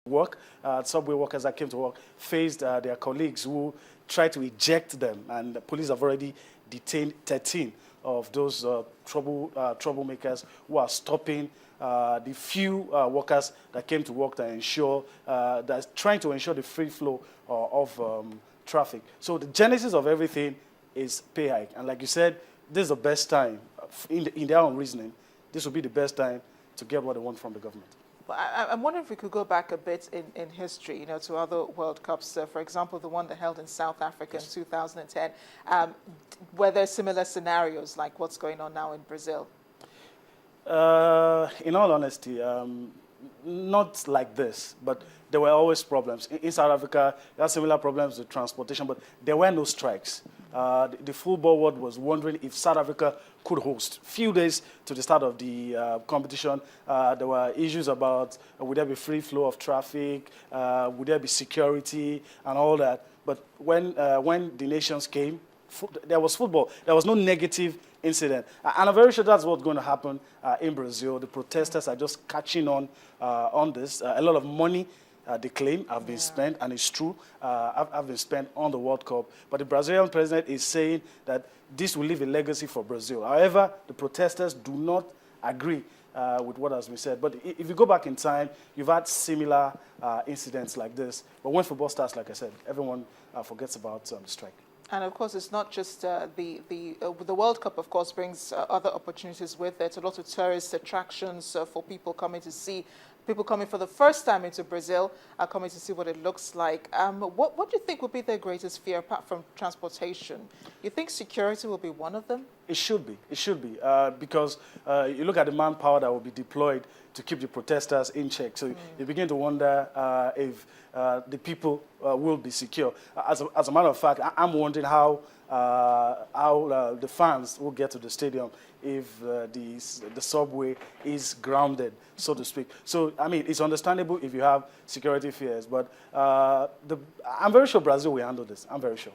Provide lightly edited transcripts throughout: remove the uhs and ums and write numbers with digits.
work. Subway workers that came to work faced their colleagues who tried to eject them, and the police have already detained 13 of those troublemakers who are stopping the few workers that came to work to ensure, that's trying to ensure the free flow of traffic. So the genesis of everything is pay hike. And like you said, this is the best time, in their own reasoning, this would be the best time to get what they want from the government. Well, I'm wondering if we could go back a bit in history, to other World Cups. For example, the one that held in South Africa in 2010. Were there similar scenarios like what's going on now in Brazil? In all honesty, not like this, but there were always problems. In South Africa, there are similar problems with transportation, but there were no strikes. The football world was wondering if South Africa could host. Few days to the start of the competition, there were issues about would there be free flow of traffic, would there be security, and all that. But when the nations came, there was football. There was no negative incident. And I'm very sure that's what's going to happen in Brazil. The protesters are just catching on this. A lot of money, they claim, have been spent, and it's true, have been spent on the World Cup. But the Brazilian president is saying that this will leave a legacy for Brazil. However, the protesters do not agree with what has been said. But if you go back in time, you've had similar incidents like this. But when football starts, like I said, everyone forgets about the strike. And of course, it's not just the World Cup. Of course, brings other opportunities with it. A lot of tourist attractions for people coming to see. People coming for the first time into Brazil are coming to see what it looks like. What do you think would be their greatest fear apart from transportation? You think security will be one of them? It should be. It should be because you look at the manpower that will be deployed to keep the protesters in check. So you begin to wonder if the people will be secure. As a matter of fact, I'm wondering how the fans will get to the stadium if the subway is grounded, so to speak. So, I mean, it's understandable if you have security fears, but I'm very sure Brazil will handle this. I'm very sure.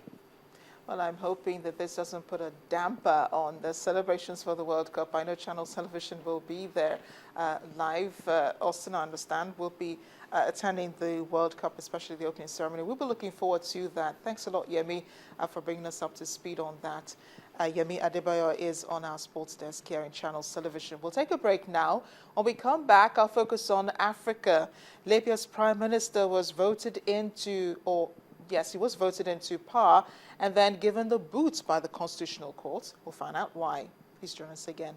Well, I'm hoping that this doesn't put a damper on the celebrations for the World Cup. I know Channel Television will be there live. Austin, I understand, will be attending the World Cup, especially the opening ceremony. We'll be looking forward to that. Thanks a lot, Yemi, for bringing us up to speed on that. Yemi Adebayo is on our sports desk here in Channel Television. We'll take a break now. When we come back, I'll focus on Africa. Libya's prime minister was voted into, he was voted into power and then given the boot by the Constitutional Court. We'll find out why. Please join us again.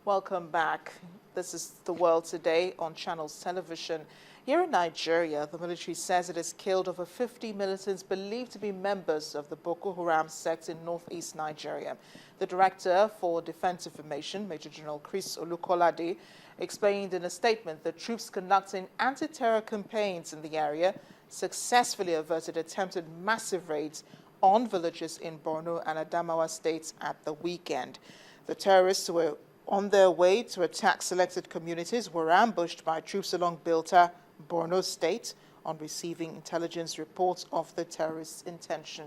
Welcome back. This is The World Today on Channels Television. Here in Nigeria, the military says it has killed over 50 militants believed to be members of the Boko Haram sect in northeast Nigeria. The Director for Defense Information, Major General Chris Olukolade, explained in a statement that troops conducting anti-terror campaigns in the area successfully averted attempted massive raids on villages in Borno and Adamawa states at the weekend. The terrorists were on their way to attack selected communities were ambushed by troops along Bilta, Borno State, on receiving intelligence reports of the terrorists' intention.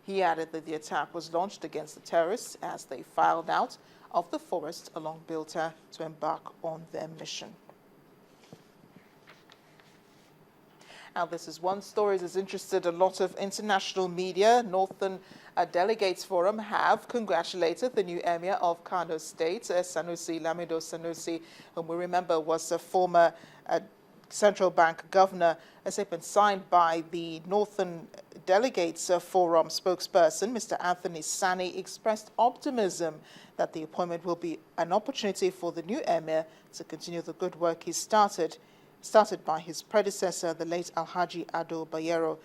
He added that the attack was launched against the terrorists as they filed out of the forest along Bilta to embark on their mission. Now, this is one story that has interested a lot of international media. Northern Delegates Forum have congratulated the new Emir of Kano State, Sanusi Lamido Sanusi, whom we remember was a former central bank governor, a statement signed by the Northern Delegates Forum spokesperson, Mr. Anthony Sani, expressed optimism that the appointment will be an opportunity for the new Emir to continue the good work he started by his predecessor, the late Alhaji Ado Bayero.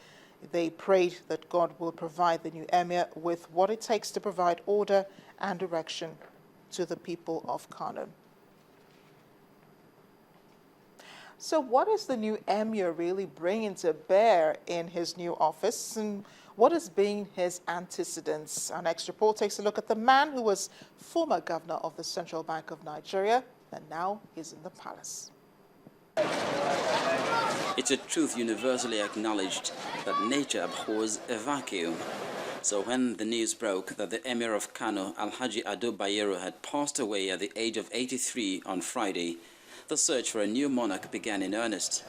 They prayed that God will provide the new Emir with what it takes to provide order and direction to the people of Kano. So what is the new emir really bringing to bear in his new office, and what has been his antecedents? Our next report takes a look at the man who was former governor of the Central Bank of Nigeria, and now he's in the palace. It's a truth universally acknowledged that nature abhors a vacuum. So when the news broke that the Emir of Kano, Alhaji Ado Bayero, had passed away at the age of 83 on Friday, the search for a new monarch began in earnest.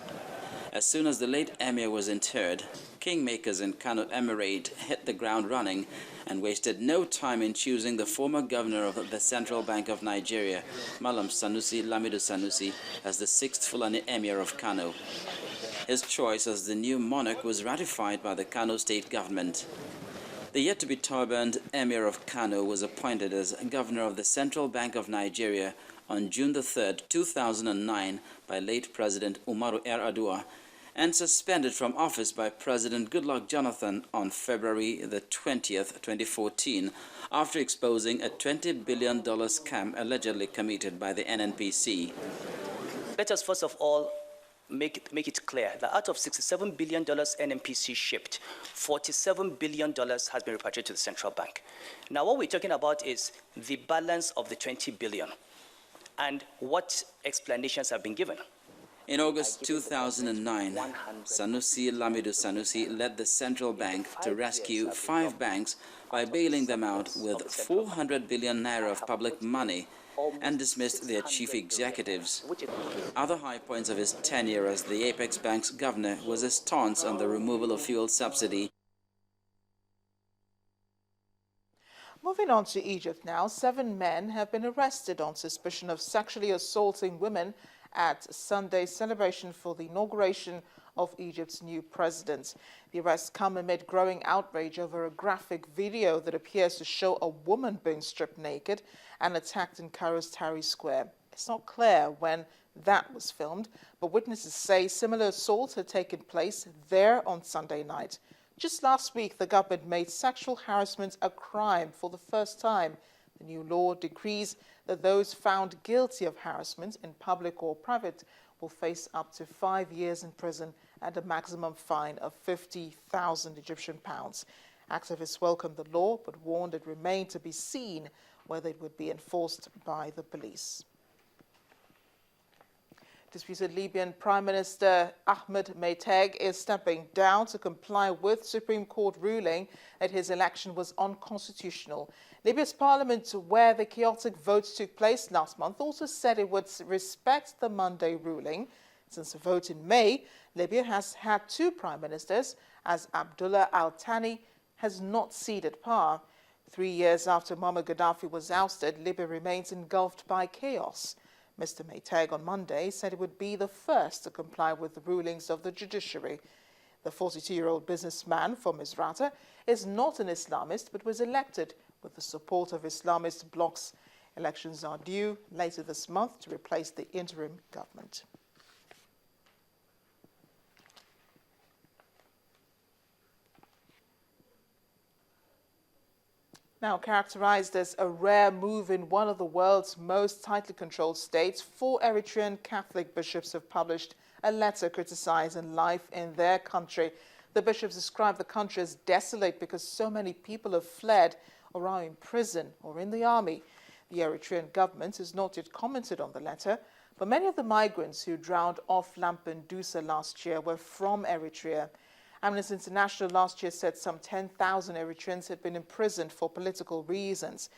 As soon as the late Emir was interred, kingmakers in Kano Emirate hit the ground running and wasted no time in choosing the former governor of the Central Bank of Nigeria, Malam Sanusi Lamido Sanusi, as the sixth Fulani Emir of Kano. His choice as the new monarch was ratified by the Kano state government. The yet-to-be turbaned Emir of Kano was appointed as governor of the Central Bank of Nigeria on June 3, 2009 by late President Umaru Yar'Adua and suspended from office by President Goodluck Jonathan on February 20, 2014 after exposing a $20 billion scam allegedly committed by the NNPC. Let us first of all make it clear that out of $67 billion NNPC shipped, $47 billion has been repatriated to the central bank. Now what we're talking about is the balance of the $20 billion and what explanations have been given. In August 2009, Sanusi Lamido Sanusi led the central bank to rescue 5 banks by bailing them out with 400 billion naira of public money and dismissed their chief executives. Other high points of his tenure as the Apex Bank's governor was his stance on the removal of fuel subsidy. Moving on to Egypt now, 7 men have been arrested on suspicion of sexually assaulting women at Sunday's celebration for the inauguration of Egypt's new president. The arrests come amid growing outrage over a graphic video that appears to show a woman being stripped naked and attacked in Cairo's Tahrir Square. It's not clear when that was filmed, but witnesses say similar assaults had taken place there on Sunday night. Just last week, the government made sexual harassment a crime for the first time. The new law decrees that those found guilty of harassment in public or private will face up to 5 years in prison and a maximum fine of 50,000 Egyptian pounds. Activists welcomed the law but warned it remained to be seen whether it would be enforced by the police. Disputed Libyan Prime Minister Ahmed Pt2 is stepping down to comply with Supreme Court ruling that his election was unconstitutional. Libya's parliament, where the chaotic votes took place last month, also said it would respect the Monday ruling. Since the vote in May, Libya has had 2 prime ministers, as Abdullah al-Thani has not ceded power. 3 years after Muammar Gaddafi was ousted, Libya remains engulfed by chaos. Mr. Pt2 on Monday said it would be the first to comply with the rulings of the judiciary. The 42-year-old businessman from Misrata is not an Islamist but was elected with the support of Islamist blocs. Elections are due later this month to replace the interim government. Now characterized as a rare move in one of the world's most tightly controlled states, 4 Eritrean Catholic bishops have published a letter criticizing life in their country. The bishops describe the country as desolate because so many people have fled or are in prison or in the army. The Eritrean government has not yet commented on the letter, but many of the migrants who drowned off Lampedusa last year were from Eritrea. Amnesty International last year said some 10,000 Eritreans had been imprisoned for political reasons.